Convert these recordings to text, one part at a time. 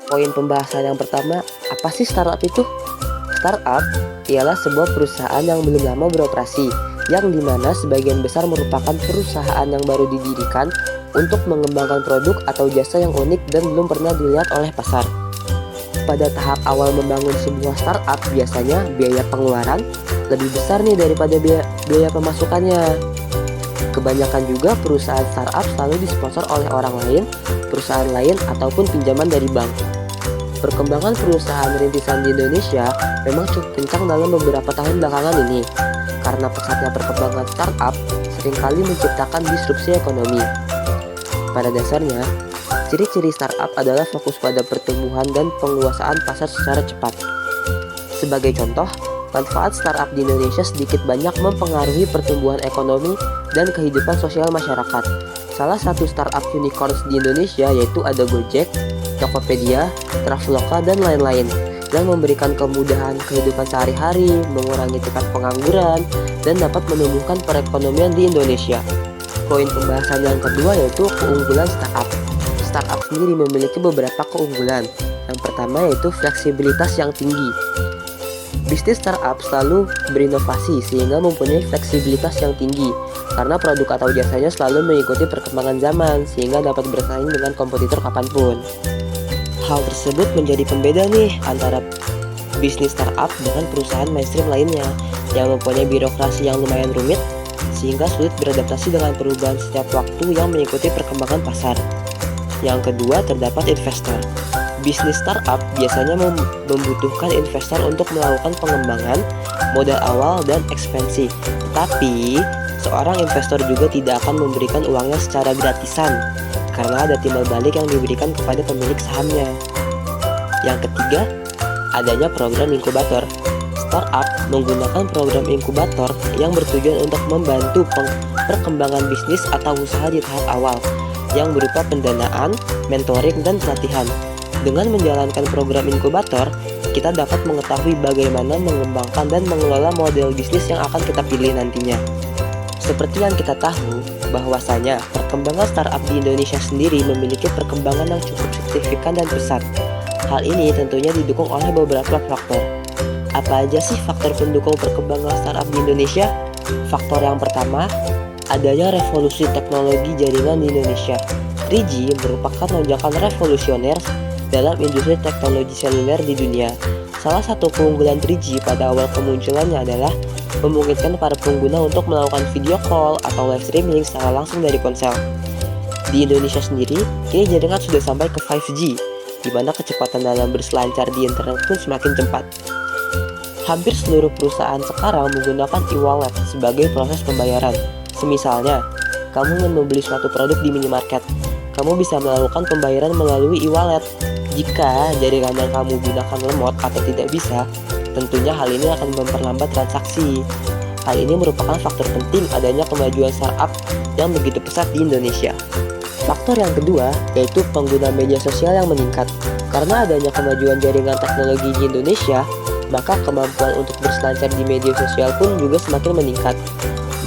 Poin pembahasan yang pertama, apa sih startup itu? Startup ialah sebuah perusahaan yang belum lama beroperasi, yang dimana sebagian besar merupakan perusahaan yang baru didirikan untuk mengembangkan produk atau jasa yang unik dan belum pernah dilihat oleh pasar. Pada tahap awal membangun sebuah startup, biasanya biaya pengeluaran lebih besar nih daripada biaya pemasukannya. Kebanyakan juga perusahaan startup selalu disponsor oleh orang lain, perusahaan lain, ataupun pinjaman dari bank. Perkembangan perusahaan rintisan di Indonesia memang cukup kencang dalam beberapa tahun belakangan ini, karena pesatnya perkembangan startup seringkali menciptakan disrupsi ekonomi. Pada dasarnya, ciri-ciri startup adalah fokus pada pertumbuhan dan penguasaan pasar secara cepat. Sebagai contoh, manfaat startup di Indonesia sedikit banyak mempengaruhi pertumbuhan ekonomi dan kehidupan sosial masyarakat. Salah satu startup unicorns di Indonesia yaitu ada Gojek, Tokopedia, Traveloka, dan lain-lain, yang memberikan kemudahan kehidupan sehari-hari, mengurangi tingkat pengangguran, dan dapat menumbuhkan perekonomian di Indonesia. Poin pembahasan yang kedua yaitu keunggulan startup. Startup sendiri memiliki beberapa keunggulan. Yang pertama yaitu fleksibilitas yang tinggi. Bisnis startup selalu berinovasi sehingga mempunyai fleksibilitas yang tinggi karena produk atau jasanya selalu mengikuti perkembangan zaman sehingga dapat bersaing dengan kompetitor kapanpun. Hal tersebut menjadi pembeda nih antara bisnis startup dengan perusahaan mainstream lainnya yang mempunyai birokrasi yang lumayan rumit sehingga sulit beradaptasi dengan perubahan setiap waktu yang mengikuti perkembangan pasar. Yang kedua, terdapat investor. Bisnis startup biasanya membutuhkan investor untuk melakukan pengembangan, modal awal, dan ekspansi. Tetapi, seorang investor juga tidak akan memberikan uangnya secara gratisan, karena ada timbal balik yang diberikan kepada pemilik sahamnya. Yang ketiga, adanya program inkubator. Startup menggunakan program inkubator yang bertujuan untuk membantu perkembangan bisnis atau usaha di tahap awal, yang berupa pendanaan, mentoring, dan pelatihan. Dengan menjalankan program inkubator, kita dapat mengetahui bagaimana mengembangkan dan mengelola model bisnis yang akan kita pilih nantinya. Seperti yang kita tahu, bahwasanya perkembangan startup di Indonesia sendiri memiliki perkembangan yang cukup signifikan dan pesat. Hal ini tentunya didukung oleh beberapa faktor. Apa aja sih faktor pendukung perkembangan startup di Indonesia? Faktor yang pertama, adanya revolusi teknologi jaringan di Indonesia. 3G merupakan lonjakan revolusioner dalam industri teknologi seluler di dunia. Salah satu keunggulan 3G pada awal kemunculannya adalah memungkinkan para pengguna untuk melakukan video call atau live streaming secara langsung dari ponsel. Di Indonesia sendiri, kini jaringan sudah sampai ke 5G, di mana kecepatan dalam berselancar di internet pun semakin cepat. Hampir seluruh perusahaan sekarang menggunakan e-wallet sebagai proses pembayaran. Semisalnya, kamu ingin membeli suatu produk di minimarket, kamu bisa melakukan pembayaran melalui e-wallet. Jika jaringan yang kamu gunakan lemot atau tidak bisa, tentunya hal ini akan memperlambat transaksi. Hal ini merupakan faktor penting adanya kemajuan startup yang begitu pesat di Indonesia. Faktor yang kedua yaitu pengguna media sosial yang meningkat. Karena adanya kemajuan jaringan teknologi di Indonesia, maka kemampuan untuk berselancar di media sosial pun juga semakin meningkat.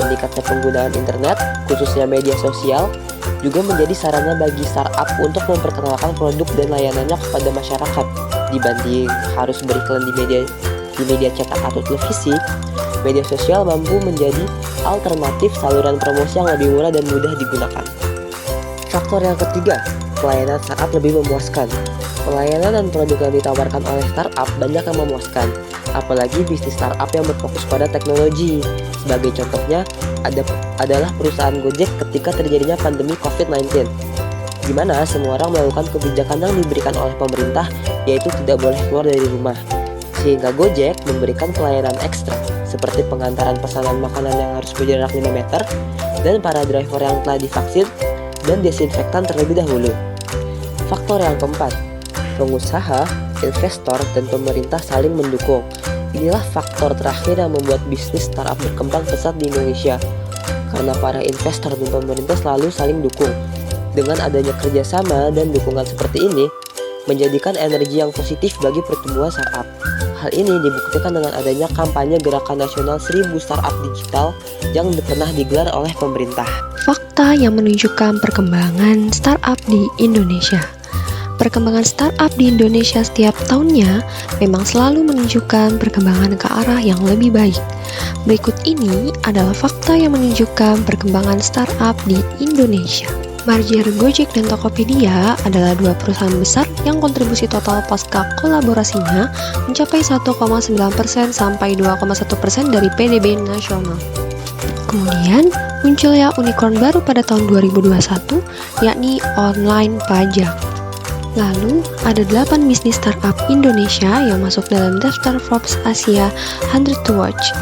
Meningkatnya penggunaan internet, khususnya media sosial, juga menjadi sarana bagi startup untuk memperkenalkan produk dan layanannya kepada masyarakat. Dibanding harus beriklan di media cetak atau televisi, media sosial mampu menjadi alternatif saluran promosi yang lebih murah dan mudah digunakan. Faktor yang ketiga, pelayanan startup lebih memuaskan. Pelayanan dan produk yang ditawarkan oleh startup banyak yang memuaskan, apalagi bisnis startup yang berfokus pada teknologi. Sebagai contohnya, adalah perusahaan Gojek ketika terjadinya pandemi COVID-19, di mana semua orang melakukan kebijakan yang diberikan oleh pemerintah, yaitu tidak boleh keluar dari rumah. Sehingga Gojek memberikan pelayanan ekstra, seperti pengantaran pesanan makanan yang harus berjarak 5 meter, dan para driver yang telah divaksin, dan desinfektan terlebih dahulu. Faktor yang keempat, pengusaha, investor, dan pemerintah saling mendukung. Inilah faktor terakhir yang membuat bisnis startup berkembang pesat di Indonesia, karena para investor dan pemerintah selalu saling dukung. Dengan adanya kerjasama dan dukungan seperti ini, menjadikan energi yang positif bagi pertumbuhan startup. Hal ini dibuktikan dengan adanya kampanye Gerakan Nasional 1000 Startup Digital yang pernah digelar oleh pemerintah. Fakta yang menunjukkan perkembangan startup di Indonesia. Perkembangan startup di Indonesia setiap tahunnya memang selalu menunjukkan perkembangan ke arah yang lebih baik. Berikut ini adalah fakta yang menunjukkan perkembangan startup di Indonesia. Merger Gojek dan Tokopedia adalah dua perusahaan besar yang kontribusi total pasca kolaborasinya mencapai 1,9% sampai 2,1% dari PDB nasional. Kemudian, munculnya unicorn baru pada tahun 2021, yakni online pajak. Lalu, ada 8 bisnis startup Indonesia yang masuk dalam daftar Forbes Asia 100 to Watch.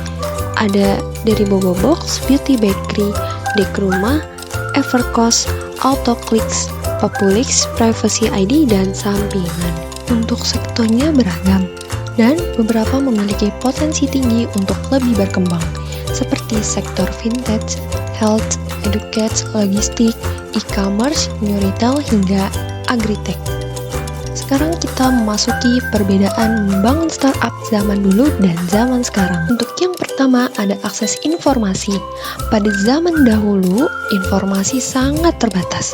Ada dari Bobobox, Beauty Bakery, Dekruma, Evercost, AutoClicks, Populix, Privacy ID, dan sampingan. Untuk sektornya beragam, dan beberapa memiliki potensi tinggi untuk lebih berkembang, seperti sektor vintage, health, educate, logistik, e-commerce, new retail, hingga agritech. Sekarang kita memasuki perbedaan membangun startup zaman dulu dan zaman sekarang. Untuk yang pertama ada akses informasi. Pada zaman dahulu, informasi sangat terbatas,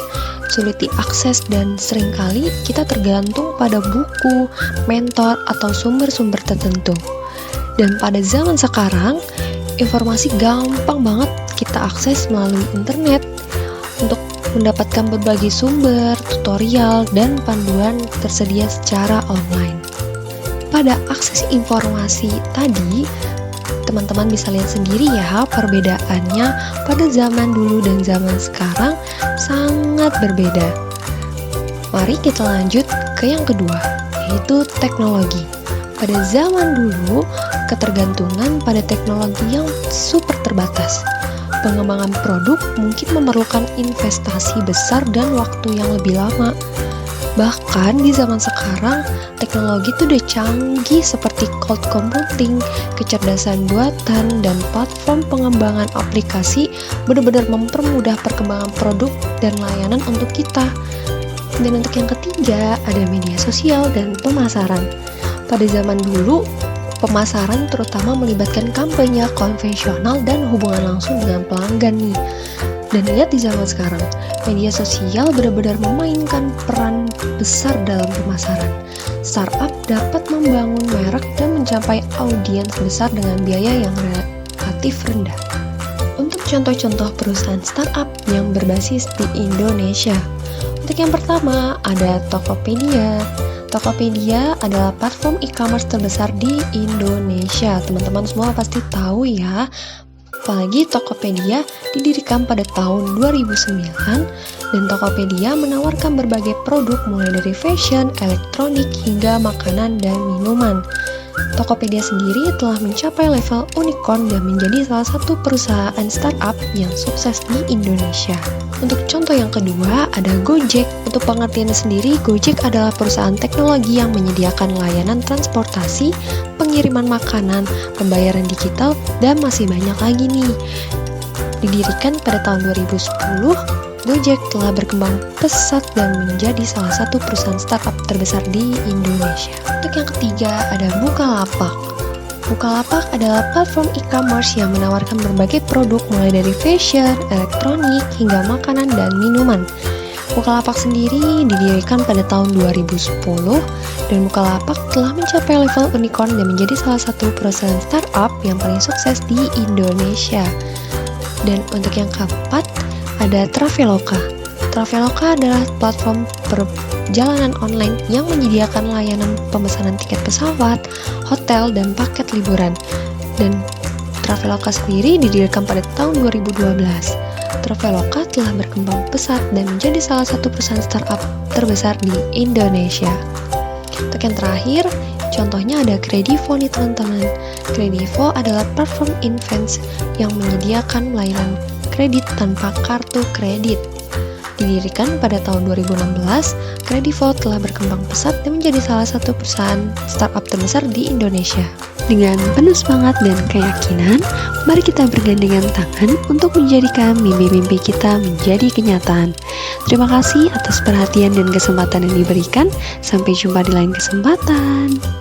sulit diakses dan seringkali kita tergantung pada buku, mentor, atau sumber-sumber tertentu. Dan pada zaman sekarang, informasi gampang banget kita akses melalui internet. Untuk mendapatkan berbagai sumber, tutorial, dan panduan tersedia secara online. Pada akses informasi tadi, teman-teman bisa lihat sendiri ya perbedaannya pada zaman dulu dan zaman sekarang sangat berbeda. Mari kita lanjut ke yang kedua, yaitu teknologi. Pada zaman dulu, ketergantungan pada teknologi yang super terbatas. Pengembangan produk mungkin memerlukan investasi besar dan waktu yang lebih lama. Bahkan di zaman sekarang, teknologi itu udah canggih seperti cloud computing, kecerdasan buatan, dan platform pengembangan aplikasi benar-benar mempermudah perkembangan produk dan layanan untuk kita. Dan untuk yang ketiga, ada media sosial dan pemasaran. Pada zaman dulu, pemasaran terutama melibatkan kampanye konvensional dan hubungan langsung dengan pelanggan nih. Dan lihat di zaman sekarang, media sosial benar-benar memainkan peran besar dalam pemasaran. Startup dapat membangun merek dan mencapai audiens besar dengan biaya yang relatif rendah. Untuk contoh-contoh perusahaan startup yang berbasis di Indonesia. Untuk yang pertama, ada Tokopedia. Tokopedia adalah platform e-commerce terbesar di Indonesia. Teman-teman semua pasti tahu ya. Apalagi Tokopedia didirikan pada tahun 2009 dan Tokopedia menawarkan berbagai produk mulai dari fashion, elektronik, hingga makanan dan minuman. Tokopedia sendiri telah mencapai level unicorn dan menjadi salah satu perusahaan startup yang sukses di Indonesia. Untuk contoh yang kedua, ada Gojek. Untuk pengertiannya sendiri, Gojek adalah perusahaan teknologi yang menyediakan layanan transportasi, pengiriman makanan, pembayaran digital, dan masih banyak lagi nih. Didirikan pada tahun 2010, Gojek telah berkembang pesat dan menjadi salah satu perusahaan startup terbesar di Indonesia. Untuk yang ketiga, ada Bukalapak. Bukalapak adalah platform e-commerce yang menawarkan berbagai produk mulai dari fashion, elektronik, hingga makanan dan minuman. Bukalapak sendiri didirikan pada tahun 2010 dan Bukalapak telah mencapai level unicorn dan menjadi salah satu perusahaan startup yang paling sukses di Indonesia. Dan untuk yang keempat, ada Traveloka. Traveloka adalah platform perjalanan online yang menyediakan layanan pemesanan tiket pesawat, hotel, dan paket liburan. Dan Traveloka sendiri didirikan pada tahun 2012. Traveloka telah berkembang pesat dan menjadi salah satu perusahaan startup terbesar di Indonesia. Untuk yang terakhir, contohnya ada Kredivo nih teman-teman. Kredivo adalah platform invest yang menyediakan layanan kredit tanpa kartu kredit. Didirikan pada tahun 2016, Kredivo telah berkembang pesat dan menjadi salah satu perusahaan startup terbesar di Indonesia. Dengan penuh semangat dan keyakinan, mari kita bergandengan tangan untuk menjadikan mimpi-mimpi kita menjadi kenyataan. Terima kasih atas perhatian dan kesempatan yang diberikan. Sampai jumpa di lain kesempatan.